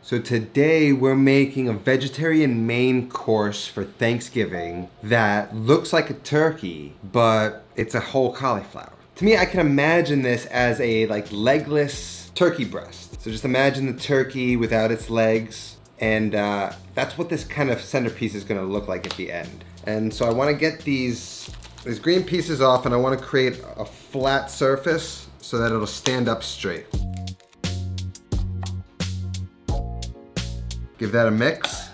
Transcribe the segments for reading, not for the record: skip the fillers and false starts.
So today we're making a vegetarian main course for Thanksgiving that looks like a turkey, but it's a whole cauliflower. To me, I can imagine this as a legless turkey breast. So just imagine the turkey without its legs, and that's what this kind of centerpiece is gonna look like at the end. And so I wanna get these green pieces off, and I wanna create a flat surface so that it'll stand up straight. Give that a mix.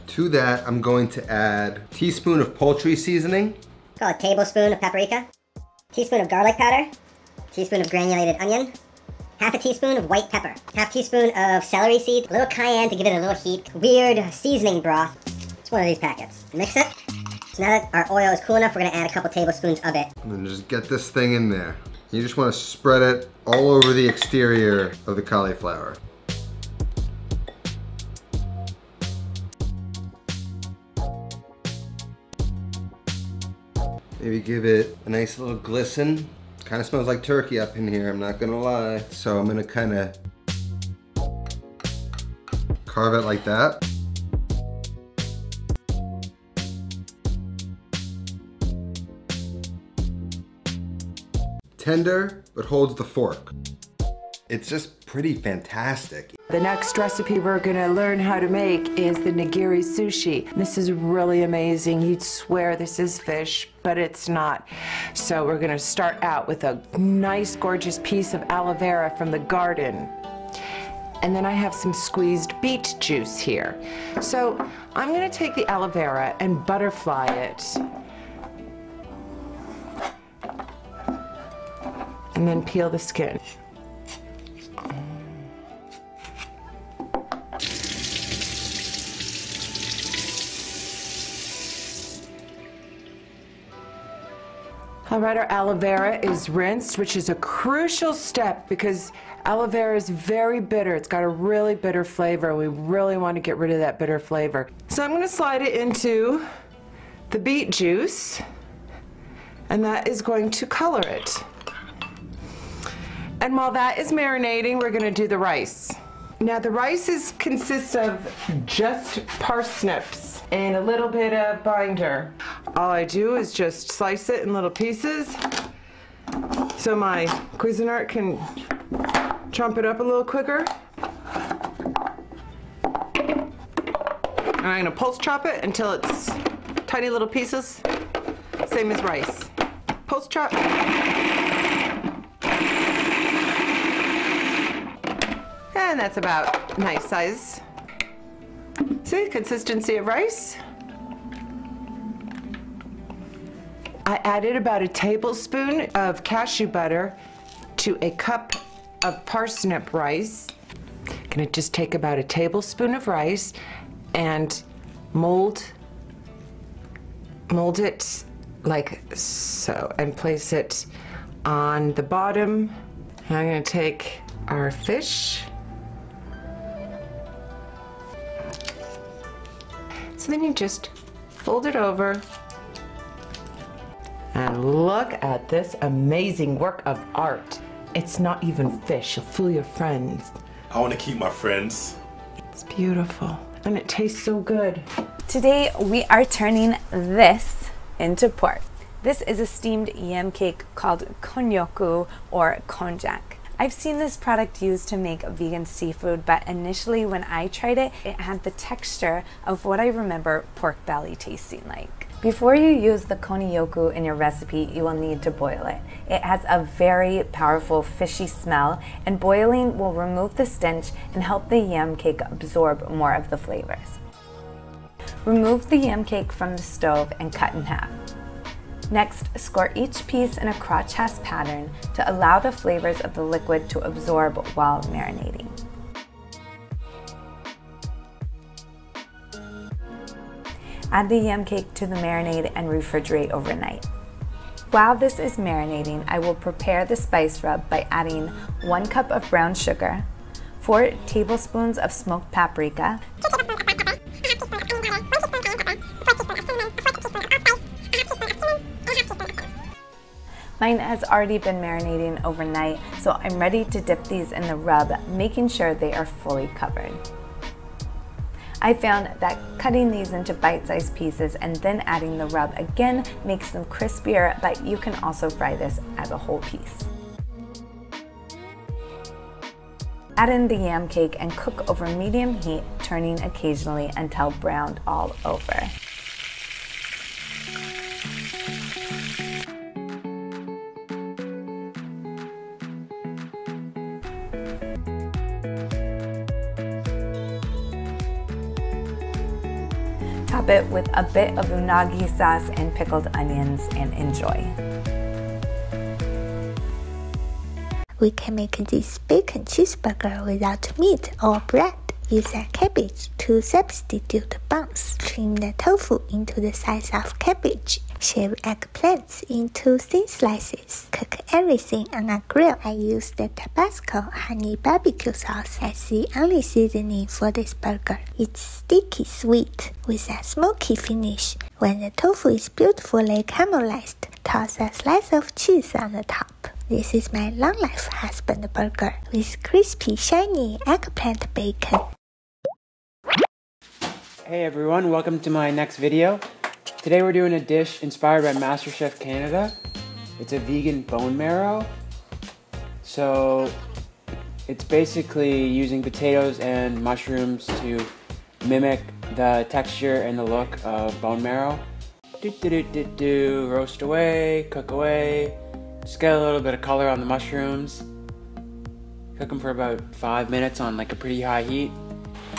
To that, I'm going to add a teaspoon of poultry seasoning. Call a tablespoon of paprika, teaspoon of garlic powder, teaspoon of granulated onion, half a teaspoon of white pepper, half teaspoon of celery seeds, a little cayenne to give it a little heat, weird seasoning broth. It's one of these packets. Mix it. So now that our oil is cool enough, we're gonna add a couple tablespoons of it. And then just get this thing in there. You just wanna spread it all over the exterior of the cauliflower. Maybe give it a nice little glisten. Kind of smells like turkey up in here, I'm not gonna lie. So I'm gonna kind of carve it like that. Tender, but holds the fork. It's just pretty fantastic. The next recipe we're gonna learn how to make is the nigiri sushi. This is really amazing. You'd swear this is fish, but it's not. So we're gonna start out with a nice, gorgeous piece of aloe vera from the garden. And then I have some squeezed beet juice here. So I'm gonna take the aloe vera and butterfly it. And then peel the skin. All right, our aloe vera is rinsed, which is a crucial step because aloe vera is very bitter. It's got a really bitter flavor. We really want to get rid of that bitter flavor. So I'm going to slide it into the beet juice, and that is going to color it. And while that is marinating, we're going to do the rice. Now the rice consists of just parsnips and a little bit of binder. All I do is just slice it in little pieces so my Cuisinart can chomp it up a little quicker. And I'm gonna pulse chop it until it's tiny little pieces, same as rice. Pulse chop. And that's about nice size. See, consistency of rice. I added about a tablespoon of cashew butter to a cup of parsnip rice. Gonna just take about a tablespoon of rice and mold it like so and place it on the bottom. And I'm gonna take our fish. So then you just fold it over. And look at this amazing work of art. It's not even fish, you'll fool your friends. I want to keep my friends. It's beautiful, and it tastes so good. Today we are turning this into pork. This is a steamed yam cake called konnyaku or konjac. I've seen this product used to make vegan seafood, but initially when I tried it, it had the texture of what I remember pork belly tasting like. Before you use the konnyaku in your recipe, you will need to boil it. It has a very powerful fishy smell, and boiling will remove the stench and help the yam cake absorb more of the flavors. Remove the yam cake from the stove and cut in half. Next, score each piece in a crotch has pattern to allow the flavors of the liquid to absorb while marinating. Add the yam cake to the marinade and refrigerate overnight. While this is marinating, I will prepare the spice rub by adding 1 cup of brown sugar, 4 tablespoons of smoked paprika, Mine has already been marinating overnight, so I'm ready to dip these in the rub, making sure they are fully covered. I found that cutting these into bite-sized pieces and then adding the rub again makes them crispier, but you can also fry this as a whole piece. Add in the yam cake and cook over medium heat, turning occasionally until browned all over. Top it with a bit of unagi sauce and pickled onions and enjoy. We can make this bacon cheeseburger without meat or bread. Use a cabbage to substitute buns. Trim the tofu into the size of cabbage. Shave eggplants into thin slices. Cook everything on a grill. I use the Tabasco honey barbecue sauce as the only seasoning for this burger. It's sticky sweet with a smoky finish. When the tofu is beautifully caramelized, toss a slice of cheese on the top. This is my long life husband burger with crispy, shiny eggplant bacon. Hey everyone, welcome to my next video. Today we're doing a dish inspired by MasterChef Canada. It's a vegan bone marrow. So it's basically using potatoes and mushrooms to mimic the texture and the look of bone marrow. Roast away, cook away. Just get a little bit of color on the mushrooms. Cook them for about 5 minutes on like a pretty high heat.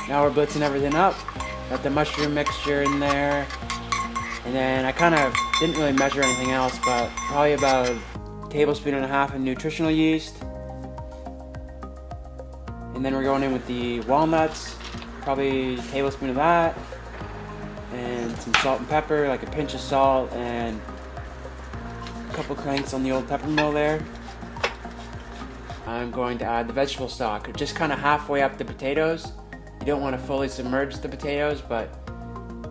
Now we're blitzing everything up. Got the mushroom mixture in there. And then I kind of didn't really measure anything else, but probably about a tablespoon and a half of nutritional yeast. And then we're going in with the walnuts, probably a tablespoon of that. And some salt and pepper, like a pinch of salt, and a couple cranks on the old pepper mill there. I'm going to add the vegetable stock, just kind of halfway up the potatoes. You don't want to fully submerge the potatoes, but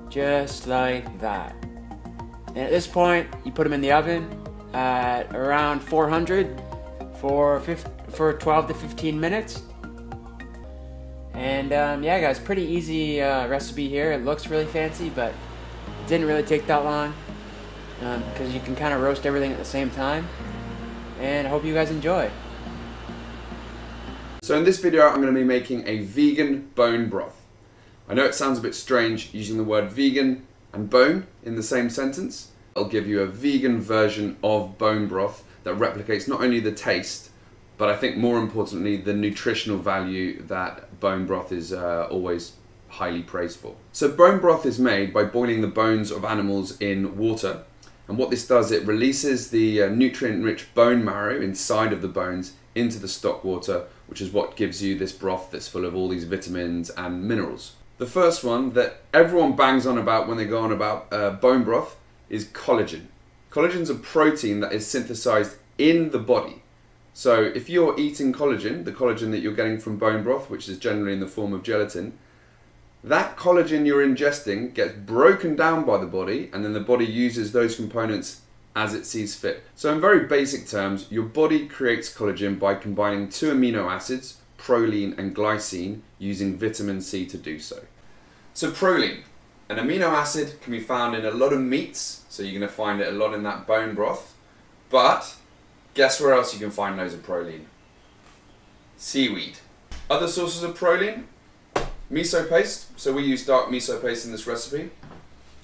just like that. And at this point, you put them in the oven at around 400 for 12 to 15 minutes. And yeah guys, pretty easy recipe here. It looks really fancy, but it didn't really take that long because you can kind of roast everything at the same time. And I hope you guys enjoy. So in this video I'm going to be making a vegan bone broth. I know it sounds a bit strange using the word vegan and bone in the same sentence. I'll give you a vegan version of bone broth that replicates not only the taste, but I think more importantly the nutritional value that bone broth is always highly praised for. So bone broth is made by boiling the bones of animals in water, and what this does, it releases the nutrient-rich bone marrow inside of the bones into the stock water, which is what gives you this broth that's full of all these vitamins and minerals. The first one that everyone bangs on about when they go on about bone broth is collagen. Collagen is a protein that is synthesized in the body. So if you're eating collagen, the collagen that you're getting from bone broth, which is generally in the form of gelatin, that collagen you're ingesting gets broken down by the body, and then the body uses those components as it sees fit. So in very basic terms, your body creates collagen by combining 2 amino acids, proline and glycine, using vitamin C to do so. So proline, an amino acid, can be found in a lot of meats, so you're going to find it a lot in that bone broth, but guess where else you can find loads of proline? Seaweed. Other sources of proline? Miso paste, so we use dark miso paste in this recipe,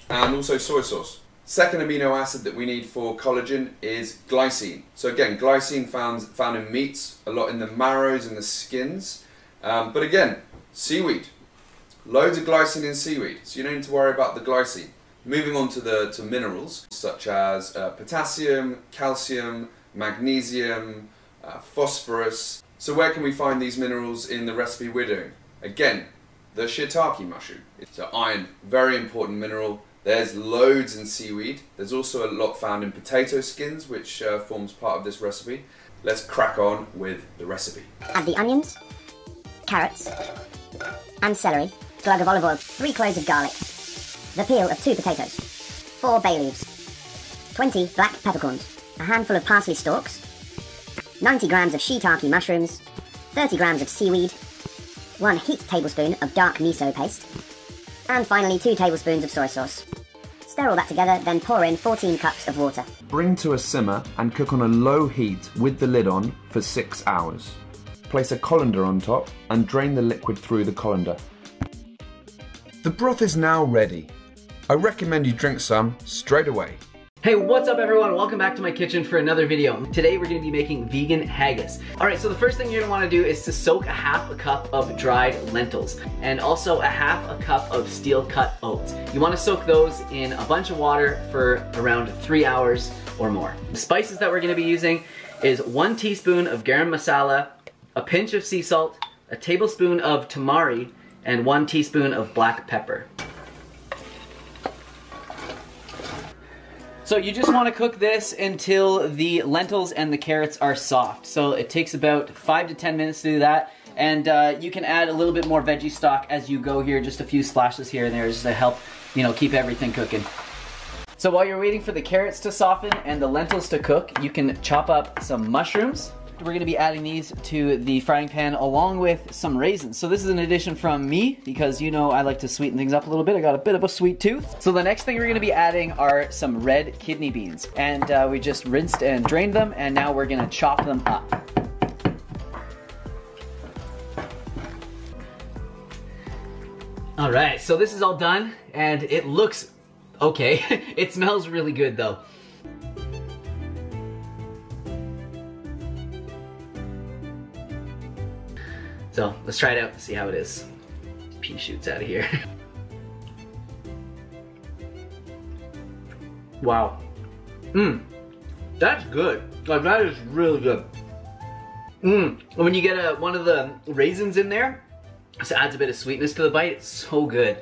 and also soy sauce. Second amino acid that we need for collagen is glycine. So again, glycine found in meats, a lot in the marrows and the skins. But again, seaweed. Loads of glycine in seaweed, so you don't need to worry about the glycine. Moving on to minerals, such as potassium, calcium, magnesium, phosphorus. So where can we find these minerals in the recipe we're doing? Again, the shiitake mushroom. So iron, very important mineral. There's loads in seaweed. There's also a lot found in potato skins, which forms part of this recipe. Let's crack on with the recipe. Add the onions, carrots, and celery, glug of olive oil, 3 cloves of garlic, the peel of 2 potatoes, 4 bay leaves, 20 black peppercorns, a handful of parsley stalks, 90 grams of shiitake mushrooms, 30 grams of seaweed, 1 heaped tablespoon of dark miso paste, and finally 2 tablespoons of soy sauce. Stir all that together, then pour in 14 cups of water. Bring to a simmer and cook on a low heat with the lid on for 6 hours. Place a colander on top and drain the liquid through the colander. The broth is now ready. I recommend you drink some straight away. Hey, what's up everyone? Welcome back to my kitchen for another video. Today we're going to be making vegan haggis. Alright, so the first thing you're going to want to do is to soak a half a cup of dried lentils and also a half a cup of steel cut oats. You want to soak those in a bunch of water for around 3 hours or more. The spices that we're going to be using is 1 teaspoon of garam masala, a pinch of sea salt, a tablespoon of tamari, and 1 teaspoon of black pepper. So you just want to cook this until the lentils and the carrots are soft. So it takes about 5 to 10 minutes to do that. And you can add a little bit more veggie stock as you go here, just a few splashes here and there just to help, you know, keep everything cooking. So while you're waiting for the carrots to soften and the lentils to cook, you can chop up some mushrooms. We're going to be adding these to the frying pan along with some raisins. So this is an addition from me because you know I like to sweeten things up a little bit. I got a bit of a sweet tooth. So the next thing we're going to be adding are some red kidney beans. And we just rinsed and drained them and now we're going to chop them up. Alright, so this is all done and it looks okay. It smells really good though. So let's try it out and see how it is. Pea shoots out of here. Wow. That's good. Like that is really good. When you get one of the raisins in there, it adds a bit of sweetness to the bite. It's so good.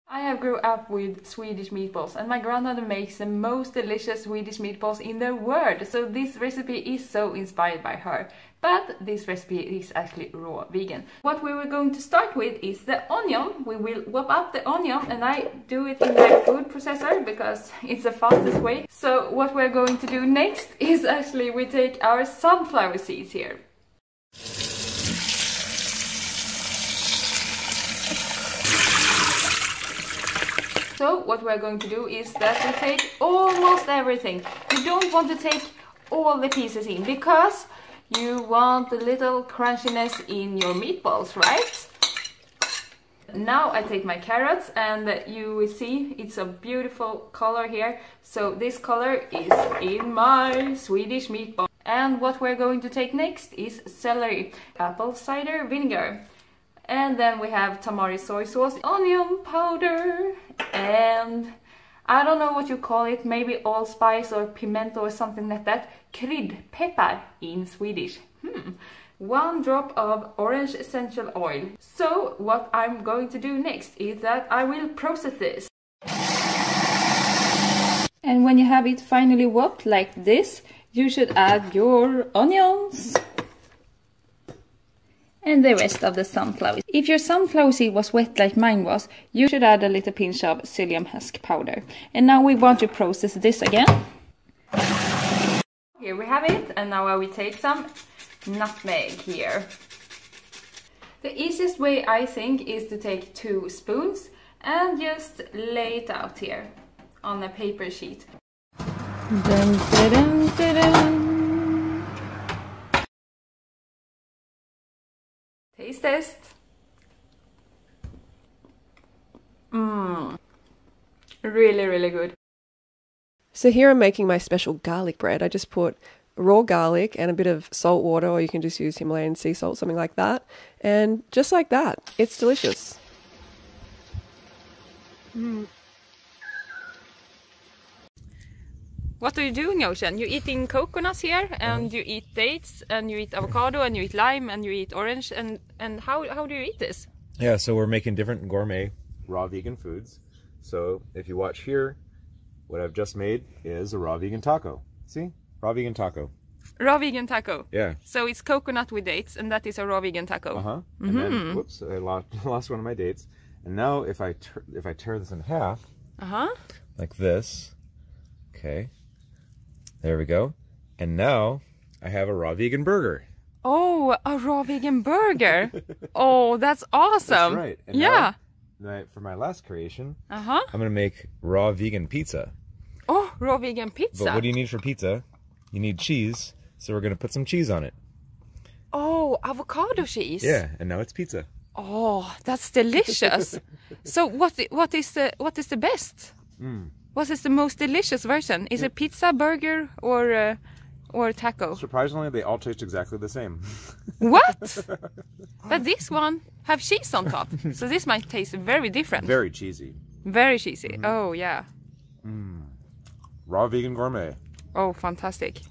I have grew up with Swedish meatballs and my grandmother makes the most delicious Swedish meatballs in the world. So this recipe is so inspired by her. But this recipe is actually raw vegan. What we were going to start with is the onion. We will whip up the onion and I do it in my food processor because it's the fastest way. So what we're going to do next is actually we take our sunflower seeds here. So what we're going to do is that we take almost everything. You don't want to take all the pieces in because you want a little crunchiness in your meatballs, right? Now I take my carrots and you will see it's a beautiful color here. So this color is in my Swedish meatball. And what we're going to take next is celery, apple cider vinegar. And then we have tamari soy sauce, onion powder, and I don't know what you call it, maybe allspice or pimento or something like that. Kryddpeppar in Swedish. 1 drop of orange essential oil. So what I'm going to do next is that I will process this. And when you have it finally whopped like this, you should add your onions and the rest of the sunflower. If your sunflower seed was wet like mine was, you should add a little pinch of psyllium husk powder. And now we want to process this again. Here we have it, and now I will take some nutmeg here. The easiest way I think is to take 2 spoons and just lay it out here on a paper sheet. Dun, dun, dun, dun, dun. Taste test. Really, really good. So here I'm making my special garlic bread. I just put raw garlic and a bit of salt water, or you can just use Himalayan sea salt, something like that. And just like that, it's delicious. What are you doing, Ocean? You're eating coconuts here, and you eat dates, and you eat avocado, and you eat lime, and you eat orange, and how do you eat this? Yeah, so we're making different gourmet raw vegan foods. So if you watch here, what I've just made is a raw vegan taco. See? Raw vegan taco. Raw vegan taco. Yeah. So it's coconut with dates, and that is a raw vegan taco. And then, whoops, I lost one of my dates. And now if I tear this in half, like this, okay, There we go. And now I have a raw vegan burger. Oh, a raw vegan burger. Oh, that's awesome. That's right. And yeah. Now, for my last creation, Uh-huh. I'm going to make raw vegan pizza. Oh, raw vegan pizza. But what do you need for pizza? You need cheese. So we're going to put some cheese on it. Oh, avocado cheese. Yeah, and now it's pizza. Oh, that's delicious. So what is the best? What is the most delicious version? Is it pizza, burger, or taco? Surprisingly, they all taste exactly the same. What? But this one have cheese on top, so this might taste very different. Very cheesy. Very cheesy. Oh yeah. Raw vegan gourmet. Oh, fantastic.